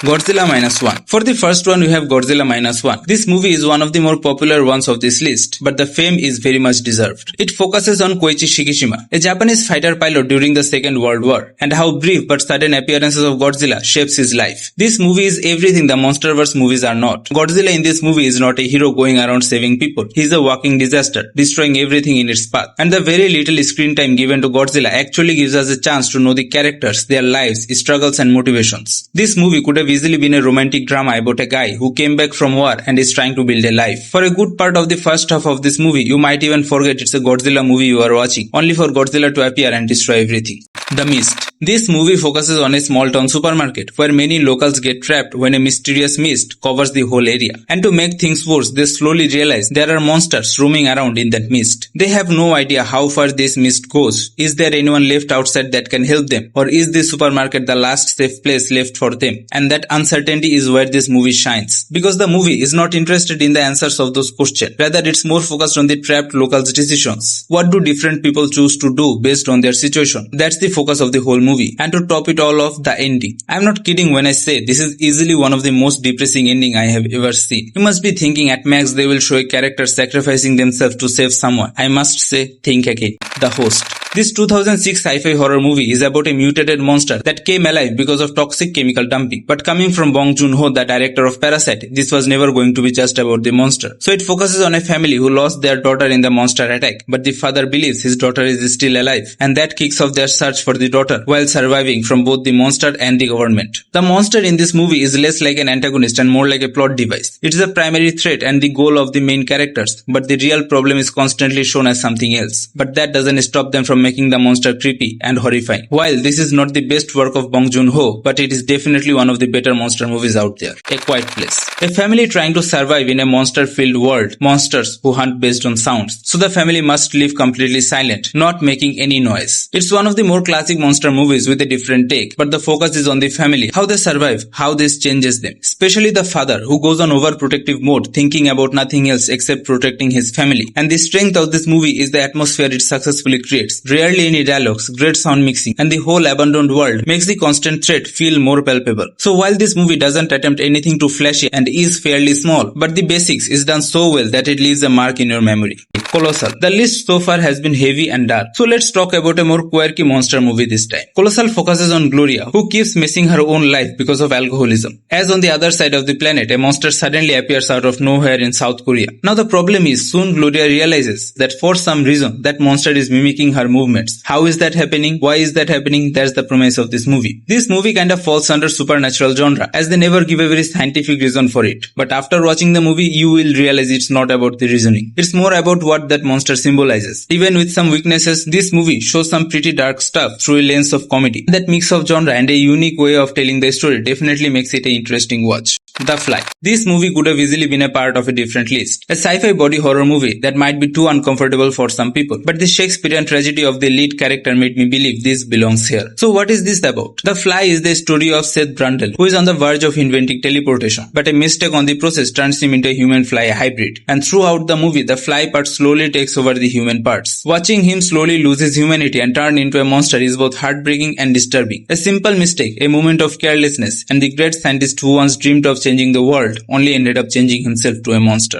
Godzilla Minus 1. For the first one, we have Godzilla Minus 1. This movie is one of the more popular ones of this list, but the fame is very much deserved. It focuses on Koichi Shikishima, a Japanese fighter pilot during the Second World War, and how brief but sudden appearances of Godzilla shapes his life. This movie is everything the MonsterVerse movies are not. Godzilla in this movie is not a hero going around saving people. He is a walking disaster, destroying everything in its path. And the very little screen time given to Godzilla actually gives us a chance to know the characters, their lives, struggles and motivations. This movie could have easily been a romantic drama about a guy who came back from war and is trying to build a life. For a good part of the first half of this movie, you might even forget it's a Godzilla movie you are watching, only for Godzilla to appear and destroy everything. The Mist. This movie focuses on a small town supermarket where many locals get trapped when a mysterious mist covers the whole area. And to make things worse, they slowly realize there are monsters roaming around in that mist. They have no idea how far this mist goes. Is there anyone left outside that can help them? Or is the supermarket the last safe place left for them? And that uncertainty is where this movie shines. Because the movie is not interested in the answers of those questions. Rather, it's more focused on the trapped locals' decisions. What do different people choose to do based on their situation? That's the focus of the whole movie. And to top it all off, the ending. I'm not kidding when I say this is easily one of the most depressing ending I have ever seen. You must be thinking at max they will show a character sacrificing themselves to save someone. I must say, think again. The Host. This 2006 sci-fi horror movie is about a mutated monster that came alive because of toxic chemical dumping. But coming from Bong Joon-ho, the director of Parasite, this was never going to be just about the monster. So it focuses on a family who lost their daughter in the monster attack, but the father believes his daughter is still alive, and that kicks off their search for the daughter while surviving from both the monster and the government. The monster in this movie is less like an antagonist and more like a plot device. It is a primary threat and the goal of the main characters, but the real problem is constantly shown as something else. But that doesn't stop them from making the monster creepy and horrifying. While this is not the best work of Bong Joon-ho, but it is definitely one of the better monster movies out there. A Quiet Place. A family trying to survive in a monster-filled world. Monsters who hunt based on sounds. So the family must live completely silent, not making any noise. It's one of the more classic monster movies with a different take, but the focus is on the family, how they survive, how this changes them. Especially the father, who goes on overprotective mode, thinking about nothing else except protecting his family. And the strength of this movie is the atmosphere it successfully creates. Rarely any dialogues, great sound mixing, and the whole abandoned world makes the constant threat feel more palpable. So while this movie doesn't attempt anything too flashy and is fairly small, but the basics is done so well that it leaves a mark in your memory. Colossal. The list so far has been heavy and dark. So let's talk about a more quirky monster movie this time. Colossal focuses on Gloria, who keeps missing her own life because of alcoholism. As on the other side of the planet, a monster suddenly appears out of nowhere in South Korea. Now the problem is, soon Gloria realizes that for some reason, that monster is mimicking her movements. How is that happening? Why is that happening? That's the premise of this movie. This movie kind of falls under supernatural genre, as they never give a very scientific reason for it. But after watching the movie, you will realize it's not about the reasoning. It's more about what that monster symbolizes. Even with some weaknesses, this movie shows some pretty dark stuff through a lens of comedy. That mix of genre and a unique way of telling the story definitely makes it an interesting watch. The Fly. This movie could have easily been a part of a different list. A sci-fi body horror movie that might be too uncomfortable for some people. But the Shakespearean tragedy of the lead character made me believe this belongs here. So what is this about? The Fly is the story of Seth Brundle, who is on the verge of inventing teleportation. But a mistake on the process turns him into a human-fly hybrid. And throughout the movie, the fly part slowly takes over the human parts. Watching him slowly lose his humanity and turn into a monster is both heartbreaking and disturbing. A simple mistake, a moment of carelessness, and the great scientist who once dreamed of changing the world only ended up changing himself to a monster.